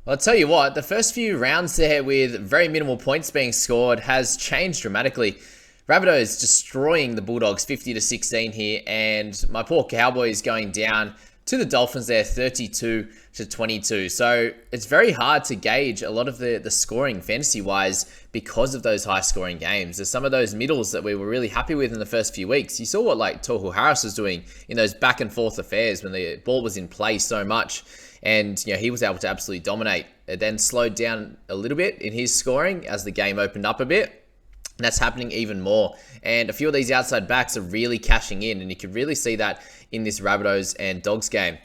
Well, I'll tell you what, the first few rounds there with very minimal points being scored has changed dramatically. Rabbitohs destroying the Bulldogs 50 to 16 here, and my poor Cowboys going down to the Dolphins there 32 to 22. So it's very hard to gauge a lot of the scoring fantasy wise because of those high scoring games. There's some of those middles that we were really happy with in the first few weeks. You saw what like Tohu Harris was doing in those back and forth affairs when the ball was in play so much. And he was able to absolutely dominate. It then slowed down a little bit in his scoring as the game opened up a bit. And that's happening even more. And a few of these outside backs are really cashing in. And you can really see that in this Rabbitohs and Dogs game.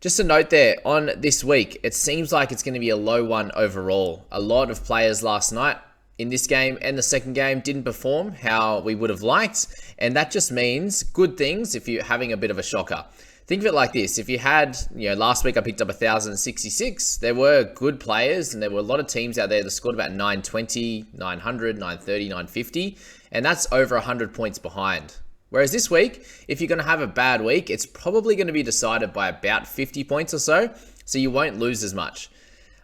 Just a note there, on this week, it seems like it's going to be a low one overall. A lot of players last night in this game and the second game didn't perform how we would have liked. And that just means good things if you're having a bit of a shocker. Think of it like this. If you had, last week I picked up 1,066. There were good players and there were a lot of teams out there that scored about 920, 900, 930, 950. And that's over 100 points behind. Whereas this week, if you're going to have a bad week, it's probably going to be decided by about 50 points or so. So you won't lose as much.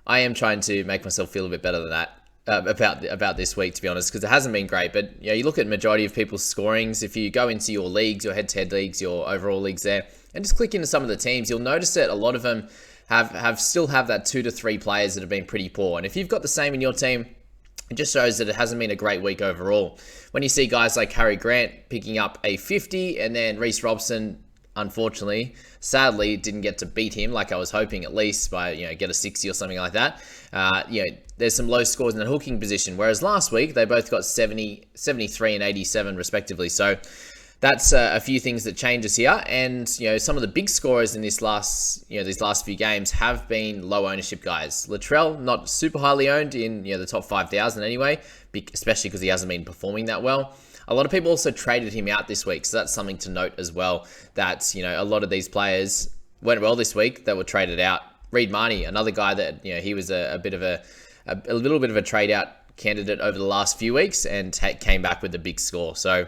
I am trying to make myself feel a bit better than that. About this week, to be honest, because it hasn't been great. But you look at majority of people's scorings. If you go into your leagues, your head-to-head leagues, your overall leagues there, and just click into some of the teams, you'll notice that a lot of them still have that 2 to 3 players that have been pretty poor. And if you've got the same in your team, it just shows that it hasn't been a great week overall. When you see guys like Harry Grant picking up a 50, and then Reece Robson, unfortunately, sadly, didn't get to beat him like I was hoping, at least by get a 60 or something like that. There's some low scores in the hooking position, whereas last week they both got 70, 73 and 87 respectively. So that's a few things that changes here. And some of the big scorers in these last few games have been low ownership guys. Latrell, not super highly owned in the top 5,000 anyway, especially because he hasn't been performing that well. A lot of people also traded him out this week, so that's something to note as well, that a lot of these players went well this week that were traded out. Reed Marnie, another guy that he was a little bit of a trade out candidate over the last few weeks and came back with a big score. So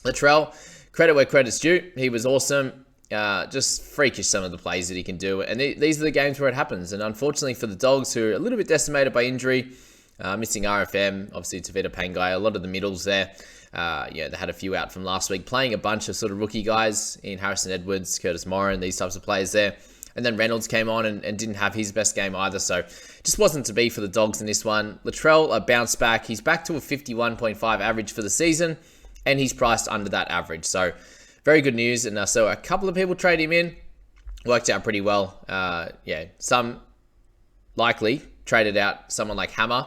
Latrell, credit where credit's due. He was awesome. Just freakish some of the plays that he can do. And these are the games where it happens. And unfortunately for the Dogs, who are a little bit decimated by injury, missing RFM, obviously Tavita Pangai, a lot of the middles there. They had a few out from last week, playing a bunch of sort of rookie guys in Harrison Edwards, Curtis Moran, these types of players there. And then Reynolds came on and didn't have his best game either. So just wasn't to be for the Dogs in this one. Latrell, a bounce back. He's back to a 51.5 average for the season, and he's priced under that average. So very good news. And so a couple of people trade him in. Worked out pretty well. Some likely traded out someone like Hammer,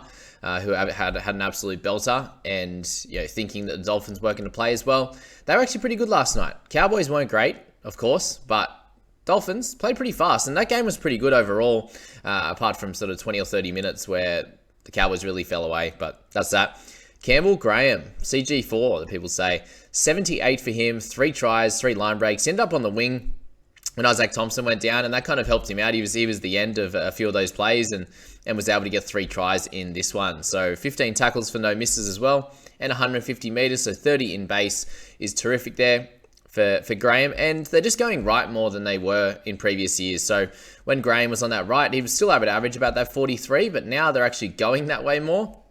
who had an absolute belter, and thinking that the Dolphins were going to play as well. They were actually pretty good last night. Cowboys weren't great, of course, but Dolphins played pretty fast, and that game was pretty good overall, apart from sort of 20 or 30 minutes where the Cowboys really fell away, but that's that. Campbell Graham, CG4, that people say. 78 for him, 3 tries, 3 line breaks. Ended up on the wing when Isaac Thompson went down, and that kind of helped him out. He was the end of a few of those plays and was able to get 3 tries in this one. So 15 tackles for no misses as well, and 150 meters, so 30 in base is terrific there for Graham. And they're just going right more than they were in previous years. So when Graham was on that right, he was still able to average about that 43, but now they're actually going that way more.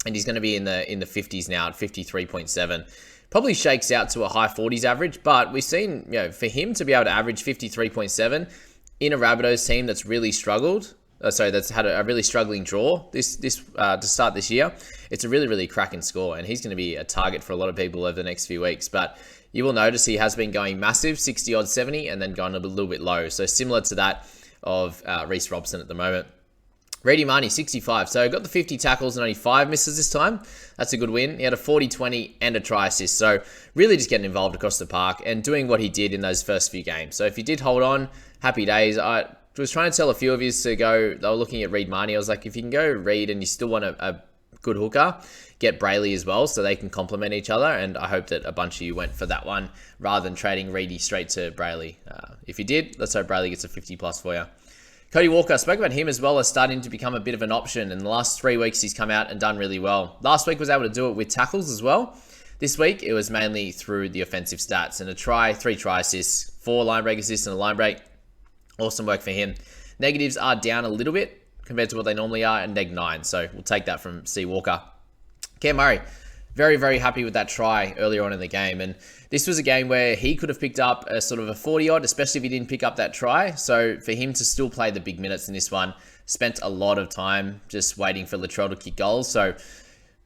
And he's going to be in the 50s now at 53.7. Probably shakes out to a high 40s average, but we've seen, for him to be able to average 53.7 in a Rabbitohs team that's really struggled, that's had a really struggling draw this to start this year. It's a really, really cracking score, and he's going to be a target for a lot of people over the next few weeks. But you will notice he has been going massive, 60 odd 70, and then gone a little bit low. So similar to that of Reece Robson at the moment. Reedy Marnie, 65. So got the 50 tackles and only 5 misses this time. That's a good win. He had a 40-20 and a try assist. So really just getting involved across the park and doing what he did in those first few games. So if you did hold on, happy days. I was trying to tell a few of you to go. They were looking at Reed Marnie. I was like, if you can go Reed and you still want a good hooker, get Brayley as well so they can complement each other. And I hope that a bunch of you went for that one rather than trading Reedy straight to Brayley. If you did, let's hope Brayley gets a 50 plus for you. Cody Walker, spoke about him as well as starting to become a bit of an option. In the last 3 weeks, he's come out and done really well. Last week was able to do it with tackles as well. This week, it was mainly through the offensive stats. And a try, 3 try assists, 4 line break assists and a line break. Awesome work for him. Negatives are down a little bit. compared to what they normally are, and neg 9. So we'll take that from C. Walker. Cam Murray, very, very happy with that try earlier on in the game. And this was a game where he could have picked up a sort of a 40-odd, especially if he didn't pick up that try. So for him to still play the big minutes in this one, spent a lot of time just waiting for Latrell to kick goals. So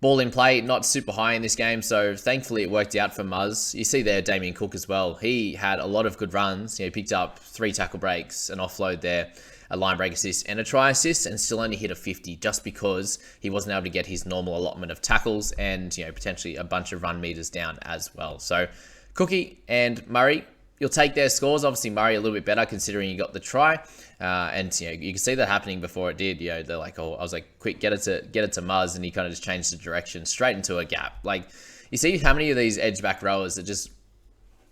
ball in play, not super high in this game. So thankfully it worked out for Muzz. You see there Damien Cook as well. He had a lot of good runs. He picked up 3 tackle breaks, an offload there, a line break assist and a try assist, and still only hit a 50 just because he wasn't able to get his normal allotment of tackles and, potentially a bunch of run meters down as well. So Cookie and Murray, you'll take their scores. Obviously Murray a little bit better considering he got the try. And you can see that happening before it did. They're like, oh, I was like, quick, get it to Muzz, and he kind of just changed the direction straight into a gap. Like, you see how many of these edge back rowers that just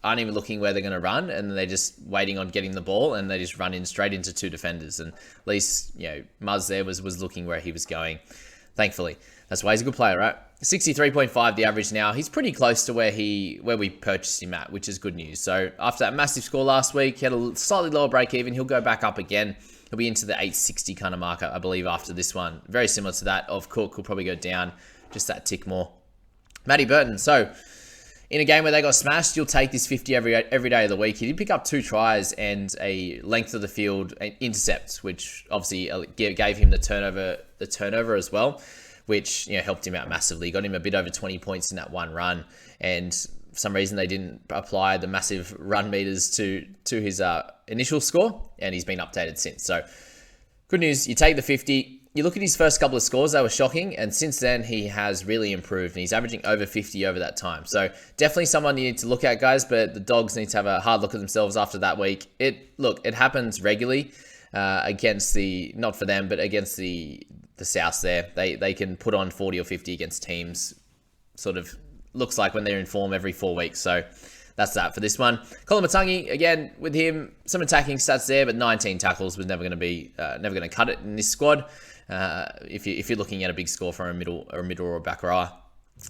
aren't even looking where they're going to run, and they're just waiting on getting the ball, and they just run in straight into 2 defenders. And at least Muzz there was looking where he was going. Thankfully, that's why he's a good player, right? 63.5 the average now. He's pretty close to where we purchased him at, which is good news. So after that massive score last week, he had a slightly lower break even. He'll go back up again. He'll be into the 860 kind of marker, I believe, after this one. Very similar to that of Cook. He'll probably go down just that tick more. Matty Burton. So in a game where they got smashed, you'll take this 50 every day of the week. He did pick up 2 tries and a length of the field intercept, which obviously gave him the turnover as well, which helped him out massively. Got him a bit over 20 points in that one run, and for some reason they didn't apply the massive run meters to his initial score, and he's been updated since. So good news, you take the 50. You look at his first couple of scores, they were shocking, and since then he has really improved, and he's averaging over 50 over that time. So definitely someone you need to look at, guys, but the Dogs need to have a hard look at themselves after that week. It happens regularly against not for them, but against the Souths there. They can put on 40 or 50 against teams, sort of looks like when they're in form every 4 weeks. So that's that for this one. Colin Matangi, again, with him, some attacking stats there, but 19 tackles was never going to cut it in this squad. If you're looking at a big score from a middle or a back rower,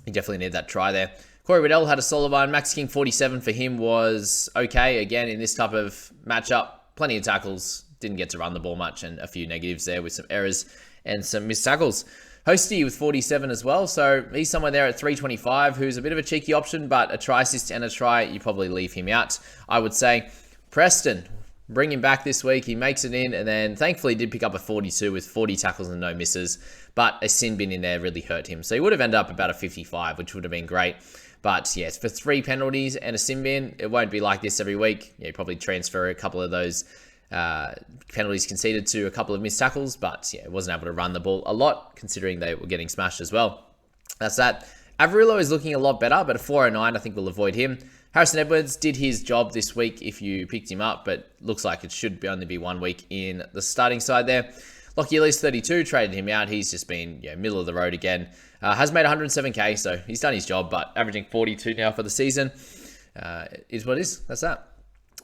you definitely need that try there. Corey Riddell had a solid one. Max King 47 for him was okay. Again, in this type of matchup, plenty of tackles, didn't get to run the ball much, and a few negatives there with some errors and some missed tackles. Hosty with 47 as well, so he's somewhere there at 325, who's a bit of a cheeky option, but a try assist and a try, you probably leave him out, I would say. Preston, bring him back this week. He makes it in, and then thankfully did pick up a 42 with 40 tackles and no misses, but a sin bin in there really hurt him. So he would have ended up about a 55, which would have been great. But yes, for 3 penalties and a sin bin, it won't be like this every week. You probably transfer a couple of those penalties conceded to a couple of missed tackles, but it wasn't able to run the ball a lot considering they were getting smashed as well. That's that. Averillo is looking a lot better, but a 409, I think we'll avoid him. Harrison Edwards did his job this week if you picked him up, but looks like it should only be 1 week in the starting side there. Lockie Ellis 32, traded him out. He's just been middle of the road again. Has made 107k, so he's done his job, but averaging 42 now for the season. Is what it is. That's that.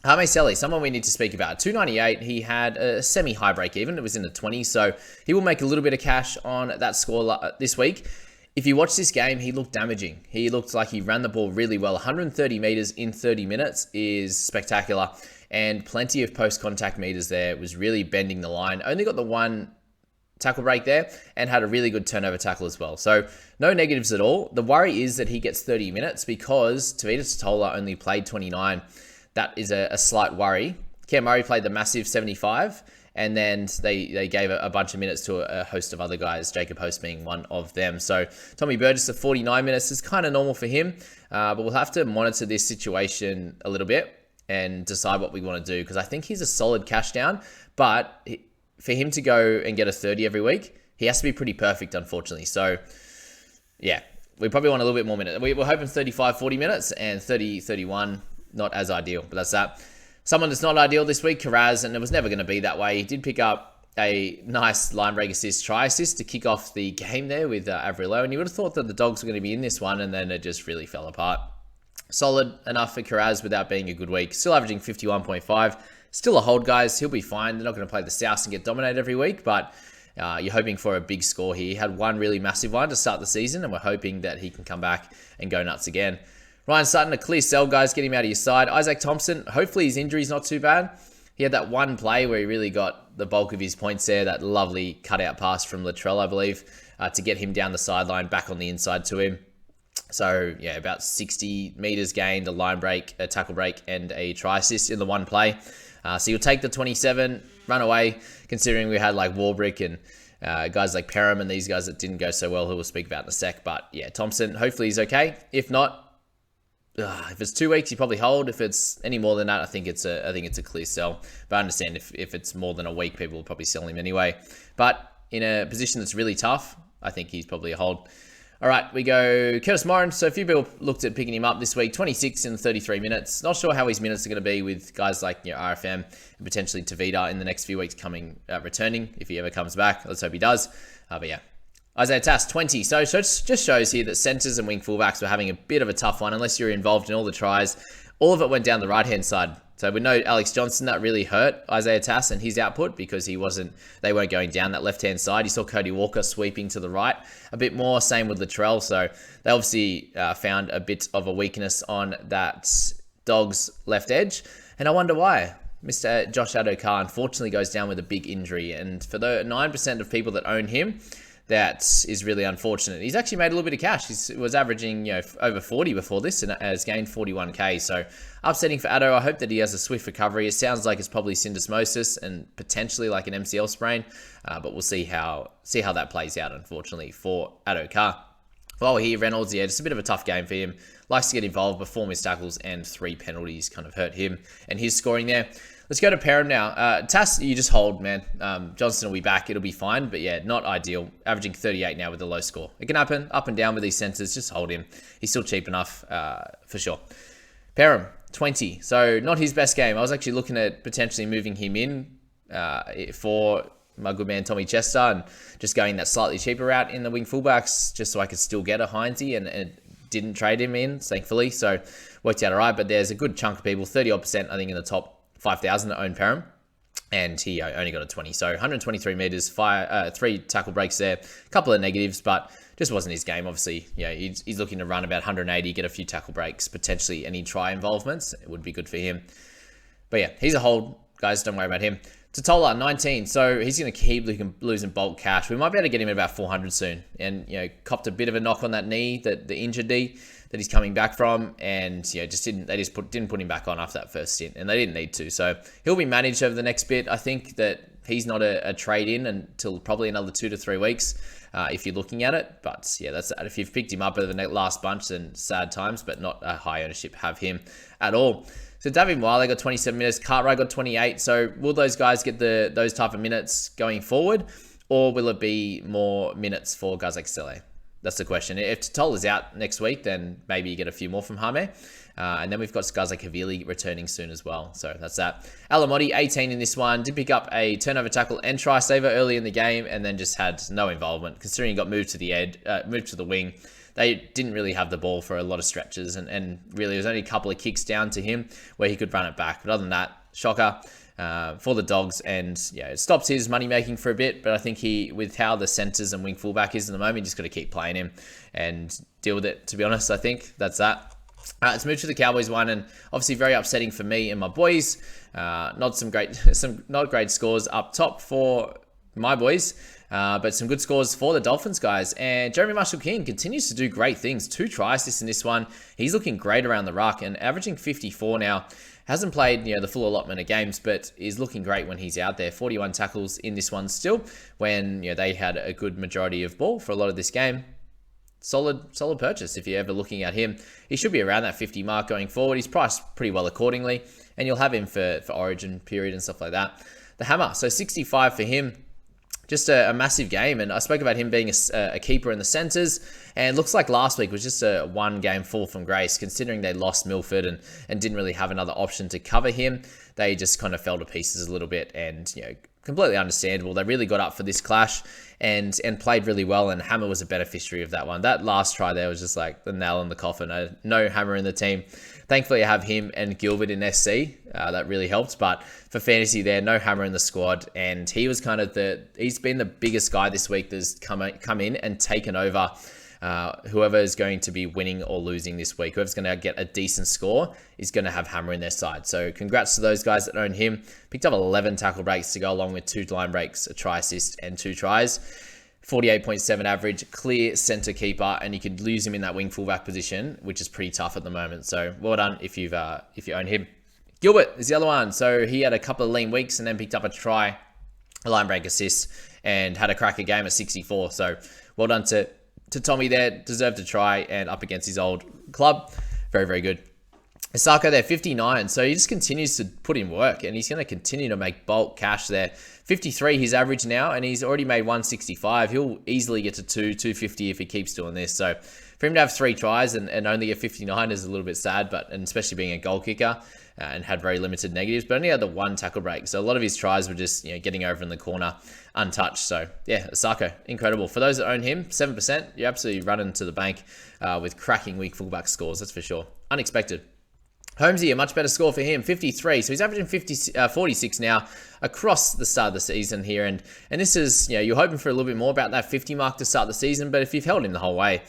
Hame Sele, someone we need to speak about. 298, he had a semi-high break even. It was in the 20s, so he will make a little bit of cash on that score this week. If you watch this game, he looked damaging. He looked like he ran the ball really well. 130 meters in 30 minutes is spectacular, and plenty of post-contact meters there. Was really bending the line. Only got the 1 tackle break there and had a really good turnover tackle as well. So no negatives at all. The worry is that he gets 30 minutes because Tavita Totola only played 29. That is a slight worry. Cam Murray played the massive 75, and then they gave a bunch of minutes to a host of other guys, Jacob Host being one of them. So Tommy Burgess at 49 minutes is kind of normal for him, but we'll have to monitor this situation a little bit and decide what we want to do, because I think he's a solid cash down, but for him to go and get a 30 every week, he has to be pretty perfect, unfortunately. So yeah, we probably want a little bit more minutes. We're hoping 35, 40 minutes, and 30, 31, not as ideal, but that's that. Someone that's not ideal this week, Karaz, and it was never going to be that way. He did pick up a nice line break assist, try assist to kick off the game there with Averillo, and you would have thought that the Dogs were going to be in this one, and then it just really fell apart. Solid enough for Karaz without being a good week. Still averaging 51.5. Still a hold, guys. He'll be fine. They're not going to play the South and get dominated every week, but you're hoping for a big score here. He had one really massive one to start the season, and we're hoping that he can come back and go nuts again. Ryan Sutton, a clear sell, guys. Get him out of your side. Isaac Thompson, hopefully his injury's not too bad. He had that one play where he really got the bulk of his points there. That lovely cutout pass from Latrell, I believe, to get him down the sideline, back on the inside to him. So, yeah, about 60 meters gained, a line break, a tackle break, and a try assist in the one play. So you'll take the 27, run away, considering we had like Warbrick and guys like Perham and these guys that didn't go so well, who we'll speak about in a sec. But yeah, Thompson, hopefully he's okay. If not, if it's 2 weeks, you probably hold. If it's any more than that, I think it's a clear sell. But I understand if it's more than a week, people will probably sell him anyway. But in a position that's really tough, I think he's probably a hold. All right, we go Curtis Morin. So a few people looked at picking him up this week, 26 in 33 minutes. Not sure how his minutes are going to be with guys like RFM and potentially Tavita in the next few weeks returning, if he ever comes back. Let's hope he does. But yeah, Isaiah Tass, 20. So it just shows here that centers and wing fullbacks were having a bit of a tough one, unless you're involved in all the tries. All of it went down the right-hand side. So we know Alex Johnson, that really hurt Isaiah Tass and his output because they weren't going down that left-hand side. You saw Cody Walker sweeping to the right a bit more, same with Latrell. So they obviously found a bit of a weakness on that Dogs left edge. And I wonder why. Mr. Josh Adokar unfortunately goes down with a big injury. And for the 9% of people that own him, that is really unfortunate. He's actually made a little bit of cash. He was averaging, over 40 before this and has gained 41k. So upsetting for Addo. I hope that he has a swift recovery. It sounds like it's probably syndesmosis and potentially like an MCL sprain, but we'll see how that plays out, unfortunately, for Adokar. While here, Reynolds, just a bit of a tough game for him. Likes to get involved, but 4 missed tackles and 3 penalties kind of hurt him and his scoring there. Let's go to Perham now. Tass, you just hold, man. Johnston will be back. It'll be fine. But yeah, not ideal. Averaging 38 now with a low score. It can happen up and down with these centers. Just hold him. He's still cheap enough for sure. Perham, 20. So not his best game. I was actually looking at potentially moving him in for my good man Tommy Chester and just going that slightly cheaper route in the wing fullbacks just so I could still get a Heinze and didn't trade him in, thankfully. So worked out all right. But there's a good chunk of people, 30% I think in the top 5,000 that own Perham, and he only got a 20. So 123 meters, 3 tackle breaks there, a couple of negatives, but just wasn't his game. Obviously, he's looking to run about 180, get a few tackle breaks, potentially any try involvements. It would be good for him. But yeah, he's a hold, guys. Don't worry about him. Totola, 19. So he's going to keep losing bulk cash. We might be able to get him at about 400 soon. And, copped a bit of a knock on that knee, the injured knee that he's coming back from. And, didn't put him back on after that first stint. And they didn't need to. So he'll be managed over the next bit. I think that he's not a trade in until probably another 2 to 3 weeks if you're looking at it. But yeah, that's if you've picked him up over the last bunch, then sad times, but not a high ownership have him at all. So David Wiley got 27 minutes, Cartwright got 28. So will those guys get those type of minutes going forward, or will it be more minutes for guys like Sele? That's the question. If Totola is out next week, then maybe you get a few more from Hame. And then we've got guys like Havili returning soon as well. So that's that. Alamotti, 18 in this one. Did pick up a turnover tackle and try saver early in the game, and then just had no involvement. Considering he got moved to the wing, they didn't really have the ball for a lot of stretches, and really there was only a couple of kicks down to him where he could run it back. But other than that, shocker for the Dogs, and it stops his money making for a bit. But I think with how the centers and wing fullback is at the moment, you just got to keep playing him and deal with it. To be honest, I think that's that. Let's move to the Cowboys one, and obviously very upsetting for me and my boys. Not great scores up top for my boys. But some good scores for the Dolphins, guys. And Jeremy Marshall-King continues to do great things. 2 try assists in this one. He's looking great around the ruck and averaging 54 now. Hasn't played the full allotment of games, but is looking great when he's out there. 41 tackles in this one still, when they had a good majority of ball for a lot of this game. Solid purchase if you're ever looking at him. He should be around that 50 mark going forward. He's priced pretty well accordingly, and you'll have him for Origin period and stuff like that. The Hammer, so 65 for him. Just a massive game, and I spoke about him being a keeper in the centres, and looks like last week was just a 1-game fall from grace, considering they lost Milford and didn't really have another option to cover him. They just kind of fell to pieces a little bit, and completely understandable. They really got up for this clash and played really well, and Hammer was a beneficiary of that one. That last try there was just like the nail in the coffin. No Hammer in the team. Thankfully, I have him and Gilbert in SC. That really helped. But for fantasy there, no Hammer in the squad. And he was he's been the biggest guy this week that's come in and taken over whoever is going to be winning or losing this week, whoever's going to get a decent score is going to have Hammer in their side. So congrats to those guys that own him. Picked up 11 tackle breaks to go along with 2 line breaks, a try assist, and 2 tries. 48.7 average, clear center keeper, and you could lose him in that wing fullback position, which is pretty tough at the moment. So well done if you own him. Gilbert is the other one. So he had a couple of lean weeks and then picked up a try, a line break assist, and had a cracker game at 64. So well done to Tommy there. Deserved a try and up against his old club. Very, very good. Isako there, 59. So he just continues to put in work and he's going to continue to make bulk cash there. 53 his average now, and he's already made 165. He'll easily get to 250 if he keeps doing this. So for him to have 3 tries and only get 59 is a little bit sad, and especially being a goal kicker and had very limited negatives, but only had the 1 tackle break. So a lot of his tries were just getting over in the corner untouched. So yeah, Isako, incredible. For those that own him, 7%, you're absolutely running to the bank with cracking weak fullback scores, that's for sure. Unexpected. Holmesy, a much better score for him, 53. So he's averaging 46 now across the start of the season here. And this is, you're hoping for a little bit more about that 50 mark to start the season. But if you've held him the whole way,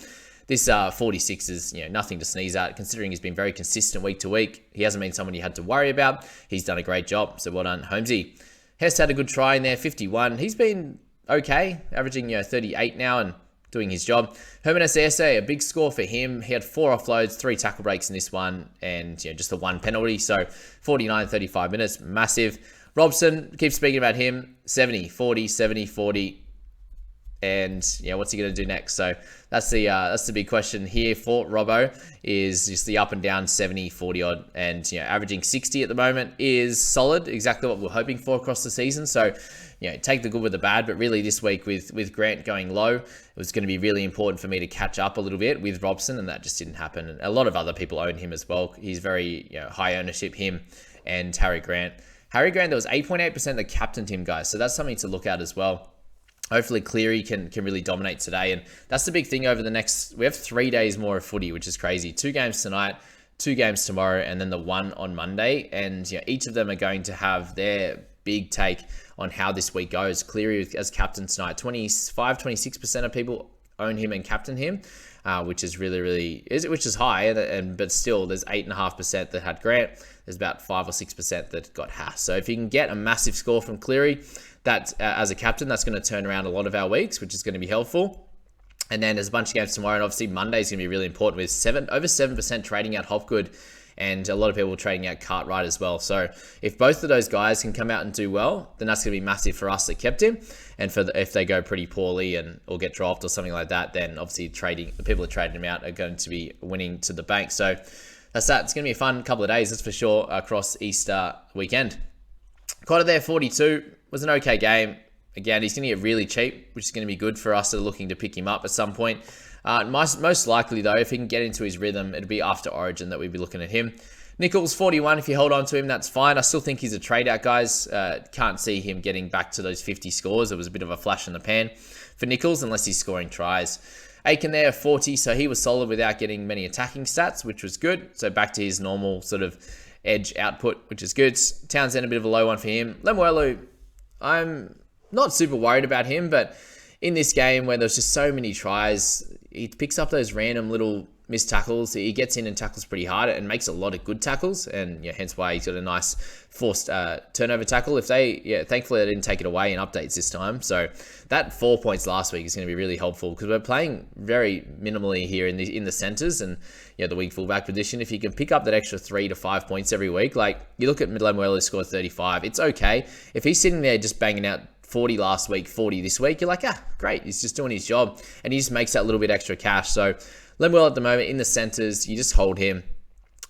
this 46 is nothing to sneeze at, considering he's been very consistent week to week. He hasn't been someone you had to worry about. He's done a great job. So well done, Holmesy. Hess had a good try in there, 51. He's been okay, averaging 38 now and doing his job. Herman Ese, a big score for him. He had 4 offloads, 3 tackle breaks in this one, and just the 1 penalty. So 49, 35 minutes, massive. Robson, keep speaking about him, 70, 40, 70, 40. And what's he going to do next? So that's the big question here for Robbo, is just the up and down 70, 40 odd, and averaging 60 at the moment is solid, exactly what we're hoping for across the season. So take the good with the bad, but really this week with Grant going low, it was going to be really important for me to catch up a little bit with Robson, and that just didn't happen. And a lot of other people own him as well. He's very high ownership, him and Harry Grant. Harry Grant, there was 8.8% that captained him, guys. So that's something to look at as well. Hopefully Cleary can really dominate today. And that's the big thing over the next... We have 3 days more of footy, which is crazy. 2 games tonight, 2 games tomorrow, and then the 1 on Monday. And each of them are going to have their big take on how this week goes. Cleary as captain tonight. 26% of people own him and captain him, which is which is high. But still, there's 8.5% that had Grant. There's about 5 or 6% that got Haas. So if you can get a massive score from Cleary, that as a captain, that's going to turn around a lot of our weeks, which is going to be helpful. And then there's a bunch of games tomorrow, and obviously Monday is going to be really important with over 7% trading out Hopgood, and a lot of people trading out Cartwright as well. So if both of those guys can come out and do well, then that's going to be massive for us that kept him. And if they go pretty poorly or get dropped or something like that, then obviously the people that traded him out are going to be winning to the bank. So that's that. It's going to be a fun couple of days, that's for sure, across Easter weekend. Cotter there, 42. Was an okay game. Again, he's going to get really cheap, which is going to be good for us that are looking to pick him up at some point. Most likely, though, if he can get into his rhythm, it'll be after Origin that we'd be looking at him. Nichols, 41. If you hold on to him, that's fine. I still think he's a trade out, guys. Can't see him getting back to those 50 scores. It was a bit of a flash in the pan for Nichols, unless he's scoring tries. Aiken there, 40. So he was solid without getting many attacking stats, which was good. So back to his normal sort of edge output, which is good. Townsend, a bit of a low one for him. Lemuelu, I'm not super worried about him, but in this game where there's just so many tries, he picks up those random little missed tackles. He gets in and tackles pretty hard and makes a lot of good tackles, and hence why he's got a nice forced turnover tackle. Thankfully they didn't take it away in updates this time. So that 4 points last week is going to be really helpful because we're playing very minimally here in the centers and the weak fullback position. If you can pick up that extra 3 to 5 points every week, like you look at Lemuelu scored 35, it's okay. If he's sitting there just banging out 40 last week, 40 this week, you're like, great, he's just doing his job, and he just makes that little bit extra cash. So Lemuelu at the moment in the centers, you just hold him.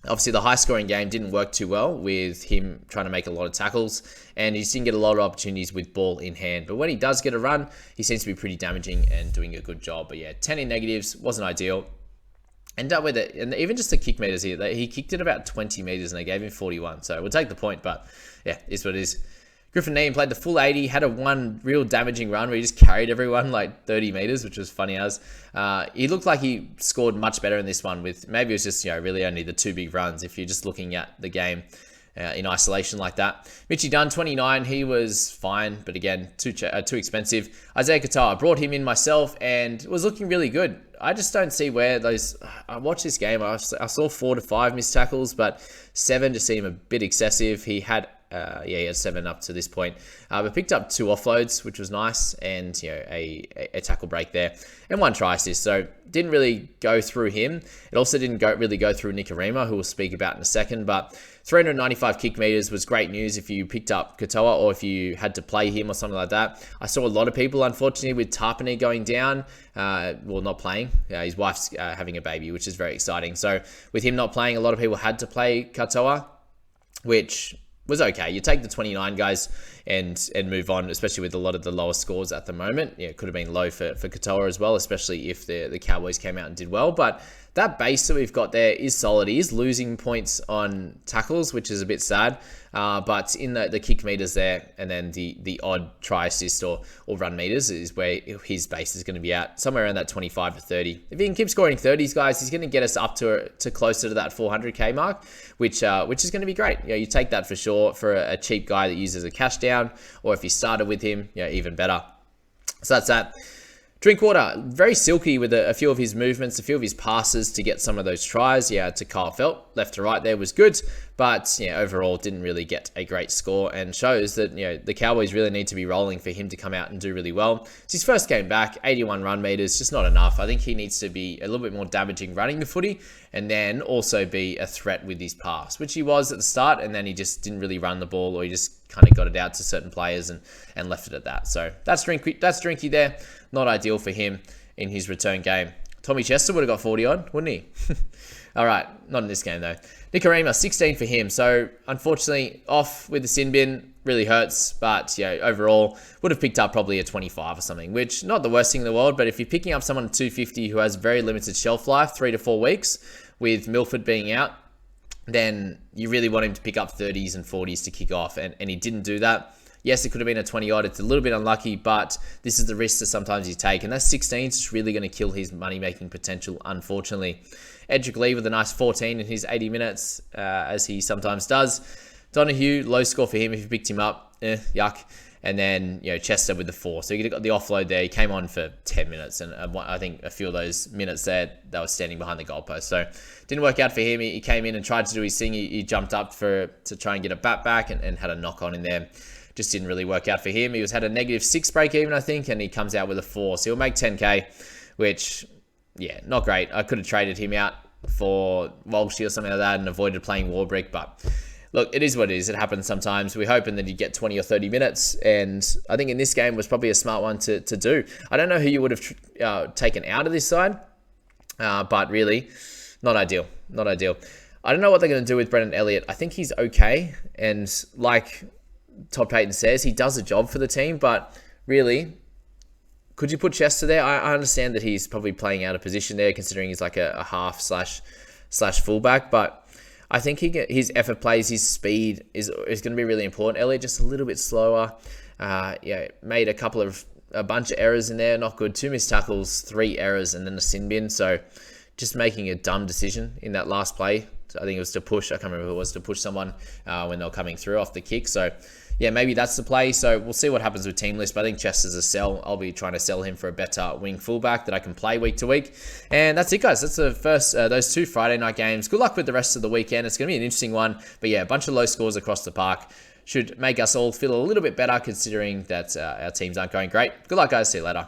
Obviously, the high-scoring game didn't work too well with him trying to make a lot of tackles, and he just didn't get a lot of opportunities with ball in hand. But when he does get a run, he seems to be pretty damaging and doing a good job. But 10 in negatives, wasn't ideal. End up with it, and even just the kick meters here, he kicked it about 20 meters, and they gave him 41. So we'll take the point, but it's what it is. Griffin Neame played the full 80, had a one real damaging run where he just carried everyone like 30 meters, which was funny as. He looked like he scored much better in this one with, maybe it was just, really only the 2 big runs if you're just looking at the game in isolation like that. Mitchie Dunn, 29, he was fine, but again, too expensive. Isaiah Katoa, brought him in myself and was looking really good. I just don't see where those... I watched this game. I saw 4 to 5 missed tackles, but 7 just seemed a bit excessive. He had... he had 7 up to this point, but picked up 2 offloads, which was nice, and a tackle break there, and 1 try assist. So didn't really go through him. It also didn't really go through Nikorima, who we'll speak about in a second. But 395 kick meters was great news if you picked up Katoa or if you had to play him or something like that. I saw a lot of people, unfortunately, with Tarpany going down. Well, not playing. His wife's having a baby, which is very exciting. So with him not playing, a lot of people had to play Katoa, which was okay. You take the 29 guys and move on, especially with a lot of the lower scores at the moment. Yeah, it could have been low for Katoa as well, especially if the Cowboys came out and did well. But that base that we've got there is solid. He is losing points on tackles, which is a bit sad. But in the kick meters there, and then the odd try assist or run meters is where his base is going to be at, somewhere around that 25 to 30. If he can keep scoring 30s, guys, he's going to get us up to closer to that 400k mark, which is going to be great. You take that for sure for a cheap guy that uses a cash down, or if you started with him, even better. So that's that. Drinkwater, very silky with a few of his movements, a few of his passes to get some of those tries. Yeah, to Kyle Felt, left to right there was good, but overall didn't really get a great score, and shows that the Cowboys really need to be rolling for him to come out and do really well. It's his first game back, 81 run meters, just not enough. I think he needs to be a little bit more damaging running the footy, and then also be a threat with his pass, which he was at the start, and then he just didn't really run the ball, or he just kind of got it out to certain players and left it at that. So that's Drinky there. Not ideal for him in his return game. Tommy Chester would have got 40 odd, wouldn't he? All right, not in this game though. Nikorima, 16 for him. So unfortunately, off with the sin bin, really hurts. But overall, would have picked up probably a 25 or something, which not the worst thing in the world. But if you're picking up someone at 250 who has very limited shelf life, 3 to 4 weeks, with Milford being out, then you really want him to pick up 30s and 40s to kick off, and he didn't do that. Yes, it could have been a 20 odd. It's a little bit unlucky, but this is the risk that sometimes you take. And that 16 is just really going to kill his money-making potential, unfortunately. Edric Lee with a nice 14 in his 80 minutes, as he sometimes does. Donahue, low score for him if you picked him up. Yuck. And then, Chester with the 4. So you got the offload there. He came on for 10 minutes. And I think a few of those minutes there, they were standing behind the goalpost. So didn't work out for him. He came in and tried to do his thing. He jumped up to try and get a bat back and had a knock on in there. Just didn't really work out for him. He had a -6 break even, I think, and he comes out with a 4. So he'll make 10k, which, not great. I could have traded him out for Walshy or something like that and avoided playing Warbrick, but look, it is what it is. It happens sometimes. We're hoping that you get 20 or 30 minutes, and I think in this game was probably a smart one to do. I don't know who you would have taken out of this side, but really, not ideal. Not ideal. I don't know what they're going to do with Brendan Elliott. I think he's okay, and like Todd Payton says, he does a job for the team, but really, could you put Chester there? I understand that he's probably playing out of position there, considering he's like a half slash fullback, but I think his effort plays, his speed is going to be really important. Elliott just a little bit slower. Made a bunch of errors in there, not good. 2 missed tackles, 3 errors, and then a sin bin. So just making a dumb decision in that last play. I think it was to push. I can't remember if it was to push someone when they were coming through off the kick. So maybe that's the play. So we'll see what happens with team list. But I think Chester's a sell. I'll be trying to sell him for a better wing fullback that I can play week to week. And that's it, guys. That's the first, those 2 Friday night games. Good luck with the rest of the weekend. It's going to be an interesting one. But a bunch of low scores across the park should make us all feel a little bit better, considering that our teams aren't going great. Good luck, guys. See you later.